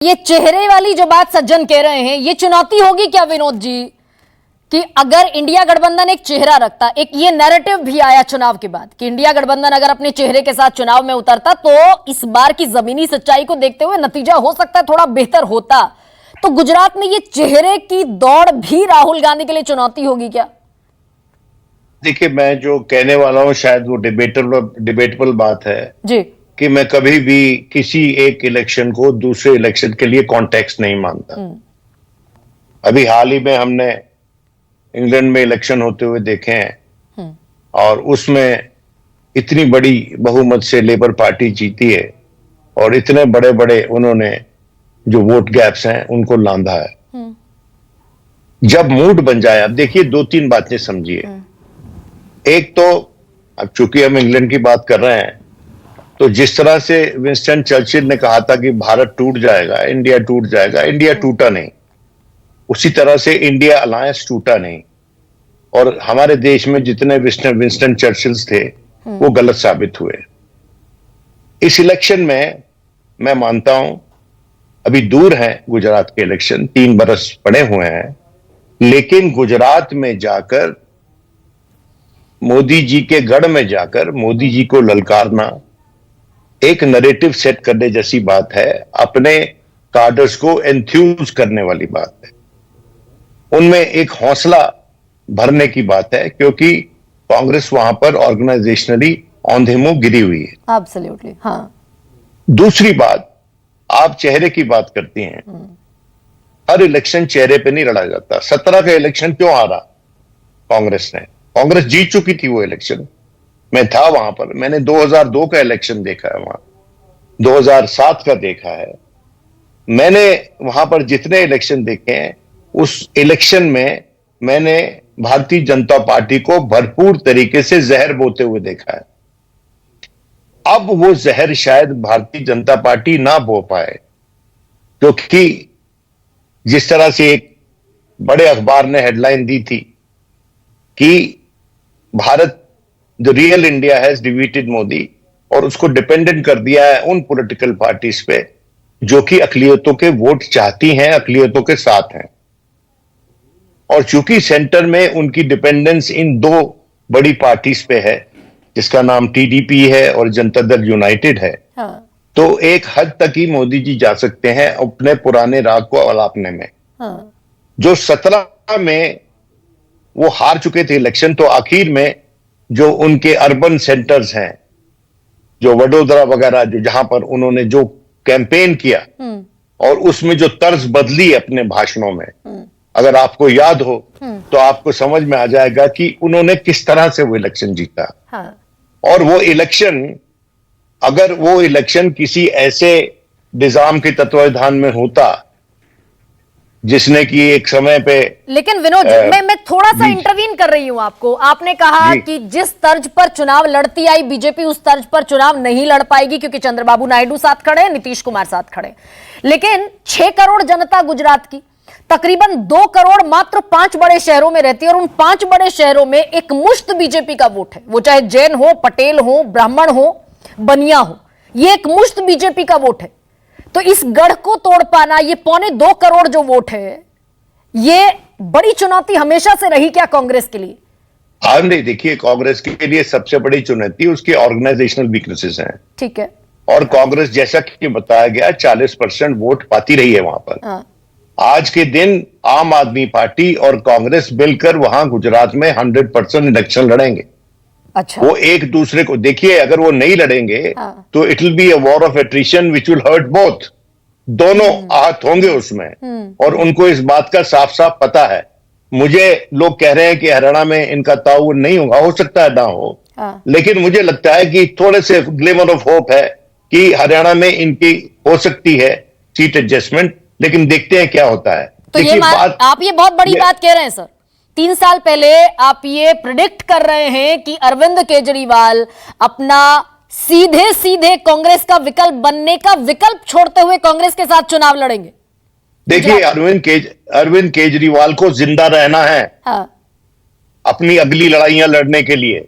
ये चेहरे वाली जो बात सज्जन कह रहे हैं, ये चुनौती होगी क्या विनोद जी कि अगर इंडिया गठबंधन एक चेहरा रखता, एक ये नैरेटिव भी आया चुनाव के बाद कि इंडिया गठबंधन अगर अपने चेहरे के साथ चुनाव में उतरता तो इस बार की जमीनी सच्चाई को देखते हुए नतीजा हो सकता है थोड़ा बेहतर होता, तो गुजरात में ये चेहरे की दौड़ भी राहुल गांधी के लिए चुनौती होगी क्या? देखिए, मैं जो कहने वाला हूं शायद वो डिबेटेबल बात है जी कि मैं कभी भी किसी एक इलेक्शन को दूसरे इलेक्शन के लिए कॉन्टेक्स्ट नहीं मानता। अभी हाल ही में हमने इंग्लैंड में इलेक्शन होते हुए देखे हैं और उसमें इतनी बड़ी बहुमत से लेबर पार्टी जीती है और इतने बड़े बड़े उन्होंने जो वोट गैप्स हैं उनको लांधा है। जब मूड बन जाए, अब देखिए दो तीन बातें समझिए। एक तो अब चूंकि हम इंग्लैंड की बात कर रहे हैं तो जिस तरह से विंस्टन चर्चिल ने कहा था कि भारत टूट जाएगा, इंडिया टूट जाएगा, इंडिया टूटा नहीं। उसी तरह से इंडिया अलायंस टूटा नहीं और हमारे देश में जितने विंस्टन चर्चिल्स थे वो गलत साबित हुए। इस इलेक्शन में मैं मानता हूं अभी दूर है गुजरात के इलेक्शन, 3 बरस पड़े हुए हैं, लेकिन गुजरात में जाकर मोदी जी के गढ़ में जाकर मोदी जी को ललकारना एक नैरेटिव सेट करने जैसी बात है, अपने कार्डर्स को एंथ्यूज करने वाली बात है, उनमें एक हौसला भरने की बात है, क्योंकि कांग्रेस वहां पर ऑर्गेनाइजेशनली औंधे मुंह गिरी हुई है। एब्सोल्युटली। हाँ। दूसरी बात, आप चेहरे की बात करती हैं, हर इलेक्शन चेहरे पे नहीं लड़ा जाता। 17 का इलेक्शन क्यों हारा कांग्रेस ने? कांग्रेस जीत चुकी थी वो इलेक्शन, मैं था वहां पर, मैंने 2002 का इलेक्शन देखा है, वहां 2007 का देखा है, मैंने वहां पर जितने इलेक्शन देखे हैं उस इलेक्शन में मैंने भारतीय जनता पार्टी को भरपूर तरीके से जहर बोते हुए देखा है। अब वो जहर शायद भारतीय जनता पार्टी ना बो पाए, क्योंकि जिस तरह से एक बड़े अखबार ने हेडलाइन दी थी कि Bharat the real India has defeated Modi, और उसको डिपेंडेंट कर दिया है उन पॉलिटिकल पार्टीज पे जो कि अकलियतों के वोट चाहती हैं, अकलियतों के साथ हैं। और चूंकि सेंटर में उनकी डिपेंडेंस इन 2 बड़ी पार्टीज पे है जिसका नाम टीडीपी है और जनता दल यूनाइटेड है, हाँ। तो एक हद तक ही मोदी जी जा सकते हैं अपने पुराने राग को अलापने में। हाँ। जो 17 में वो हार चुके थे इलेक्शन, तो आखिर में जो उनके अर्बन सेंटर्स हैं, जो वडोदरा वगैरह, जो जहां पर उन्होंने जो कैंपेन किया और उसमें जो तर्ज बदली अपने भाषणों में, अगर आपको याद हो तो आपको समझ में आ जाएगा कि उन्होंने किस तरह से वो इलेक्शन जीता। हाँ। और वो इलेक्शन, अगर वो इलेक्शन किसी ऐसे निजाम के तत्वावधान में होता जिसने कि एक समय पे, लेकिन विनोद मैं थोड़ा सा इंटरवीन कर रही हूं आपको। आपने कहा कि जिस तर्ज पर चुनाव लड़ती आई बीजेपी, उस तर्ज पर चुनाव नहीं लड़ पाएगी क्योंकि चंद्रबाबू नायडू साथ खड़े, नीतीश कुमार साथ खड़े। लेकिन 6 करोड़ जनता गुजरात की, तकरीबन 2 करोड़ मात्र 5 बड़े शहरों में रहती है और उन 5 बड़े शहरों में एक मुश्त बीजेपी का वोट है, वो चाहे जैन हो, पटेल हो, ब्राह्मण हो, बनिया हो, ये एक मुश्त बीजेपी का वोट है। तो इस गढ़ को तोड़ पाना, ये 2.25 करोड़ जो वोट है, ये बड़ी चुनौती हमेशा से रही क्या कांग्रेस के लिए? हाँ नहीं, देखिए कांग्रेस के लिए सबसे बड़ी चुनौती उसकी ऑर्गेनाइजेशनल वीकनेसेस हैं। ठीक है। और कांग्रेस, जैसा कि बताया गया, 40% वोट पाती रही है वहां पर। हाँ। आज के दिन आम आदमी पार्टी और कांग्रेस मिलकर वहां गुजरात में 100% इलेक्शन लड़ेंगे। अच्छा। वो एक दूसरे को, देखिए अगर वो नहीं लड़ेंगे तो it will be a war of attrition which will hurt both. दोनों आहत होंगे उसमें और उनको इस बात का साफ साफ पता है। मुझे लोग कह रहे हैं कि हरियाणा में इनका ताउन नहीं होगा, हो सकता है ना हो, लेकिन मुझे लगता है कि थोड़े से ग्लिमर ऑफ होप है कि हरियाणा में इनकी हो सकती है सीट एडजस्टमेंट, लेकिन देखते हैं क्या होता है। तो ये आप ये बहुत बड़ी बात कह रहे हैं सर। 3 साल पहले आप ये प्रिडिक्ट कर रहे हैं कि अरविंद केजरीवाल अपना सीधे सीधे कांग्रेस का विकल्प बनने का विकल्प छोड़ते हुए कांग्रेस के साथ चुनाव लड़ेंगे। देखिए अरविंद केजरीवाल को जिंदा रहना है। हाँ। अपनी अगली लड़ाइयां लड़ने के लिए,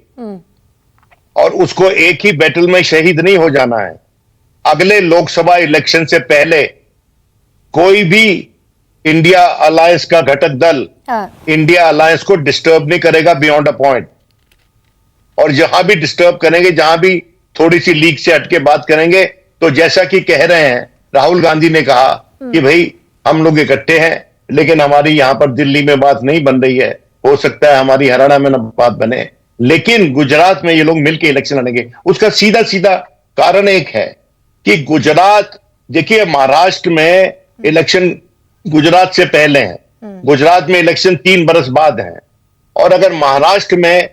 और उसको एक ही बैटल में शहीद नहीं हो जाना है। अगले लोकसभा इलेक्शन से पहले कोई भी इंडिया अलायंस का घटक दल इंडिया अलायंस को डिस्टर्ब नहीं करेगा बियॉन्ड अ पॉइंट। और जहां भी डिस्टर्ब करेंगे, जहां भी थोड़ी सी लीक से हटके बात करेंगे, तो जैसा कि कह रहे हैं, राहुल गांधी ने कहा कि भाई हम लोग इकट्ठे हैं, लेकिन हमारी यहां पर दिल्ली में बात नहीं बन रही है, हो सकता है हमारी हरियाणा में न बात बने, लेकिन गुजरात में ये लोग मिलकर इलेक्शन लड़ेंगे। उसका सीधा सीधा कारण एक है कि गुजरात, देखिए महाराष्ट्र में इलेक्शन गुजरात से पहले है, गुजरात में इलेक्शन 3 बरस बाद है, और अगर महाराष्ट्र में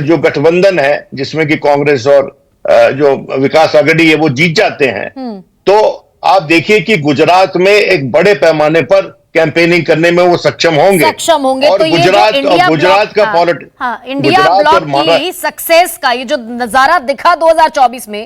जो गठबंधन है जिसमें कि कांग्रेस और जो विकास आघाड़ी है वो जीत जाते हैं, तो आप देखिए कि गुजरात में एक बड़े पैमाने पर कैंपेनिंग करने में वो सक्षम होंगे और तो गुजरात का इंडिया ब्लॉक की सक्सेस का ये जो नजारा दिखा 2024 में,